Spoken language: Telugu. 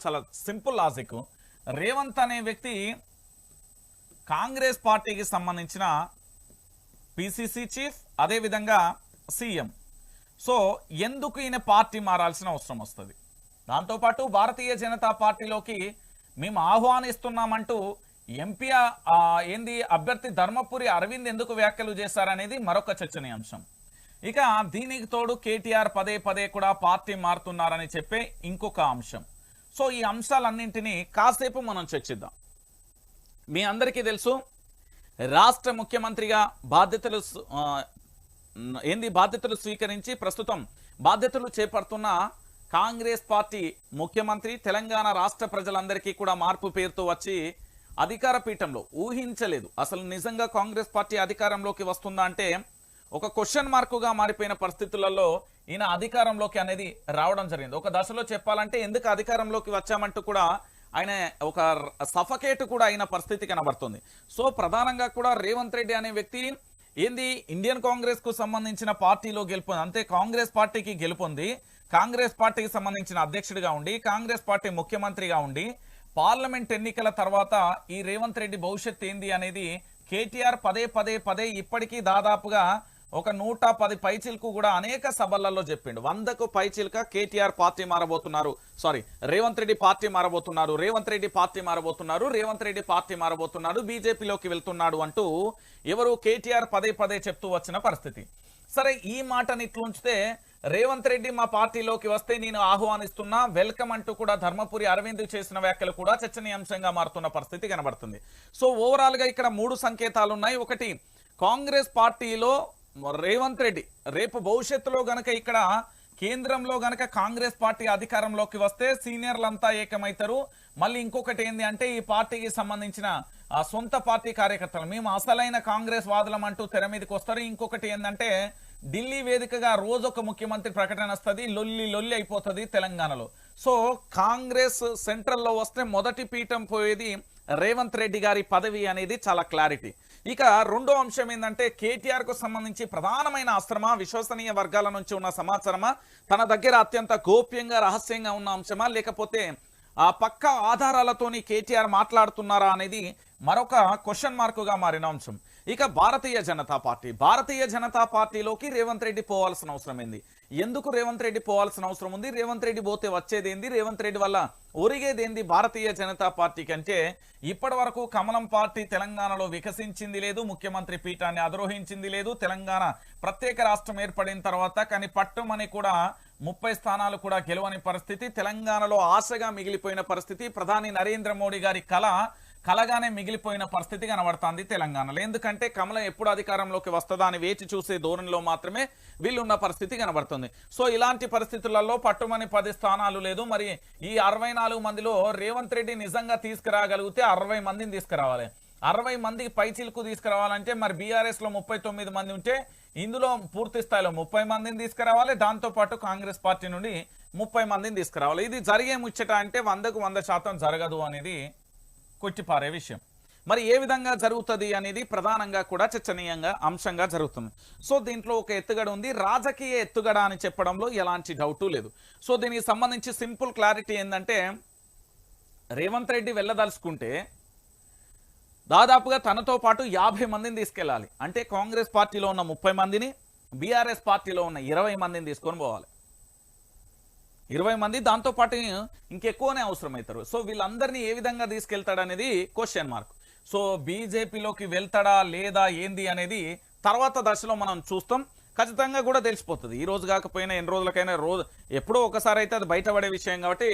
చాలా సింపుల్ లాజిక్. రేవంత్ అనే వ్యక్తి కాంగ్రెస్ పార్టీకి సంబంధించిన పిసిసి చీఫ్, అదేవిధంగా సీఎం. సో ఎందుకు ఈయన పార్టీ మారాల్సిన అవసరం వస్తుంది? దాంతోపాటు భారతీయ జనతా పార్టీలోకి మేము ఆహ్వానిస్తున్నామంటూ ఎంపీ అభ్యర్థి ధర్మపురి అరవింద్ ఎందుకు వ్యాఖ్యలు చేశారనేది మరొక చర్చనీయాంశం. ఇక దీనికి తోడు కేటీఆర్ పదే పదే కూడా పార్టీ మారుతున్నారని చెప్పే ఇంకొక అంశం. సో ఈ అంశాలన్నింటినీ కాసేపు మనం చర్చిద్దాం. మీ అందరికీ తెలుసు, రాష్ట్ర ముఖ్యమంత్రిగా బాధ్యతలు స్వీకరించి ప్రస్తుతం బాధ్యతలు చేపడుతున్న కాంగ్రెస్ పార్టీ ముఖ్యమంత్రి తెలంగాణ రాష్ట్ర ప్రజలందరికీ కూడా మార్పు పేరుతో వచ్చి అధికార పీఠంలో ఊహించలేదు. అసలు నిజంగా కాంగ్రెస్ పార్టీ అధికారంలోకి వస్తుందా అంటే ఒక క్వశ్చన్ మార్కుగా మారిపోయిన పరిస్థితులలో ఈయన అధికారంలోకి అనేది రావడం జరిగింది. ఒక దశలో చెప్పాలంటే ఎందుకు అధికారంలోకి వచ్చామంటూ కూడా ఆయన ఒక సఫకేట్ కూడా అయిన పరిస్థితి కనబడుతుంది. సో ప్రధానంగా కూడా రేవంత్ రెడ్డి అనే వ్యక్తి ఇండియన్ కాంగ్రెస్ కు సంబంధించిన పార్టీలో గెలుపొంది, అంతే కాంగ్రెస్ పార్టీకి గెలుపొంది, కాంగ్రెస్ పార్టీకి సంబంధించిన అధ్యక్షుడిగా ఉండి, కాంగ్రెస్ పార్టీ ముఖ్యమంత్రిగా ఉండి, పార్లమెంట్ ఎన్నికల తర్వాత ఈ రేవంత్ రెడ్డి భవిష్యత్ ఏంది అనేది కేటీఆర్ పదే ఇప్పటికీ దాదాపుగా ఒక 110 పైచిలకు కూడా అనేక సభలలో చెప్పిండు. 100కు పైచిలుక కేటీఆర్ పార్టీ మారబోతున్నారు, రేవంత్ రెడ్డి పార్టీ మారబోతున్నారు, రేవంత్ రెడ్డి పార్టీ మారబోతున్నారు, బీజేపీలోకి వెళ్తున్నాడు అంటూ ఎవరు కేటీఆర్ పదే చెప్తూ వచ్చిన పరిస్థితి. సరే, ఈ మాటని ఇట్లుంచితే రేవంత్ రెడ్డి మా పార్టీలోకి వస్తే నేను ఆహ్వానిస్తున్నా, వెల్కమ్ అంటూ కూడా ధర్మపురి అరవింద్ చేసిన వ్యాఖ్యలు కూడా చర్చనీయాంశంగా మారుతున్న పరిస్థితి కనబడుతుంది. సో ఓవరాల్ గా ఇక్కడ 3 సంకేతాలు ఉన్నాయి. ఒకటి, కాంగ్రెస్ పార్టీలో రేవంత్ రెడ్డి రేపు భవిష్యత్తులో గనక ఇక్కడ కేంద్రంలో గనక కాంగ్రెస్ పార్టీ అధికారంలోకి వస్తే సీనియర్లంతా ఏకమైతారు. మళ్ళీ ఇంకొకటి ఏంది అంటే ఈ పార్టీకి సంబంధించిన సొంత పార్టీ కార్యకర్తలు మేము అసలైన కాంగ్రెస్ వాదులం అంటూ తెర మీదకి వస్తారు. ఇంకొకటి ఏంటంటే ఢిల్లీ వేదికగా రోజొక ముఖ్యమంత్రి ప్రకటన వస్తుంది, లొల్లి అయిపోతుంది తెలంగాణలో. సో కాంగ్రెస్ సెంట్రల్లో వస్తే మొదటి పీఠం పోయేది రేవంత్ రెడ్డి గారి పదవి అనేది చాలా క్లారిటీ. ఇక రెండో అంశం ఏంటంటే కేటీఆర్ కు సంబంధించి ప్రధానమైన అస్త్రమా, విశ్వసనీయ వర్గాల నుంచి ఉన్న సమాచారమా, తన దగ్గర అత్యంత గోప్యంగా రహస్యంగా ఉన్న అంశమా, లేకపోతే ఆ పక్క ఆధారాలతోని కేటీఆర్ మాట్లాడుతున్నారా అనేది మరొక క్వశ్చన్ మార్కుగా మారిన అంశం. ఇక భారతీయ జనతా పార్టీలోకి రేవంత్ రెడ్డి పోవాల్సిన అవసరం ఏంది? ఎందుకు రేవంత్ రెడ్డి పోవాల్సిన అవసరం ఉంది? రేవంత్ రెడ్డి పోతే వచ్చేదేంది? రేవంత్ రెడ్డి వల్ల ఒరిగేదేంది భారతీయ జనతా పార్టీ కంటే? ఇప్పటి వరకు కమలం పార్టీ తెలంగాణలో వికసించింది లేదు, ముఖ్యమంత్రి పీఠాన్ని అధిరోహించింది లేదు. తెలంగాణ ప్రత్యేక రాష్ట్రం ఏర్పడిన తర్వాత కానీ పట్టుమని కూడా 30 స్థానాలు కూడా గెలవని పరిస్థితి, తెలంగాణలో ఆశగా మిగిలిపోయిన పరిస్థితి, ప్రధాని నరేంద్ర మోడీ గారి కలగానే మిగిలిపోయిన పరిస్థితి కనబడుతుంది తెలంగాణలో. ఎందుకంటే కమలం ఎప్పుడు అధికారంలోకి వస్తుందా అని వేచి చూసే ధోరణిలో మాత్రమే వీళ్ళున్న పరిస్థితి కనబడుతుంది. సో ఇలాంటి పరిస్థితులలో పట్టుమని 10 స్థానాలు లేదు. మరి ఈ 64 మందిలో రేవంత్ రెడ్డి నిజంగా తీసుకురాగలిగితే 60 మందిని తీసుకురావాలి. 60 మందికి పైచిలకు తీసుకురావాలంటే మరి బీఆర్ఎస్ లో 39 మంది ఉంటే ఇందులో పూర్తి స్థాయిలో 30 మందిని తీసుకురావాలి. దాంతోపాటు కాంగ్రెస్ పార్టీ నుండి 30 మందిని తీసుకురావాలి. ఇది జరిగే ముచ్చట అంటే 100కు 100% జరగదు అనేది కొట్టిపారే విషయం. మరి ఏ విధంగా జరుగుతుంది అనేది ప్రధానంగా కూడా చర్చనీయంగా అంశంగా జరుగుతుంది. సో దీంట్లో ఒక ఎత్తుగడ ఉంది, రాజకీయ ఎత్తుగడ అని చెప్పడంలో ఎలాంటి డౌటు లేదు. సో దీనికి సంబంధించి సింపుల్ క్లారిటీ ఏంటంటే రేవంత్ రెడ్డి వెళ్ళదలుచుకుంటే దాదాపుగా తనతో పాటు 50 మందిని తీసుకెళ్ళాలి. అంటే కాంగ్రెస్ పార్టీలో ఉన్న 30 మందిని, బీఆర్ఎస్ పార్టీలో ఉన్న 20 మందిని తీసుకొని పోవాలి. 20 మంది, దాంతోపాటు ఇంకెక్కువనే అవసరమవుతారు. సో వీళ్ళందరినీ ఏ విధంగా తీసుకెళ్తాడనేది క్వశ్చన్ మార్క్. సో బీజేపీలోకి వెళ్తాడా లేదా ఏంది అనేది తర్వాత దశలో మనం చూస్తాం. ఖచ్చితంగా కూడా తెలిసిపోతుంది. ఈ రోజు కాకపోయినా ఎన్ని రోజులకైనా ఎప్పుడో ఒకసారి అయితే అది బయటపడే విషయం కాబట్టి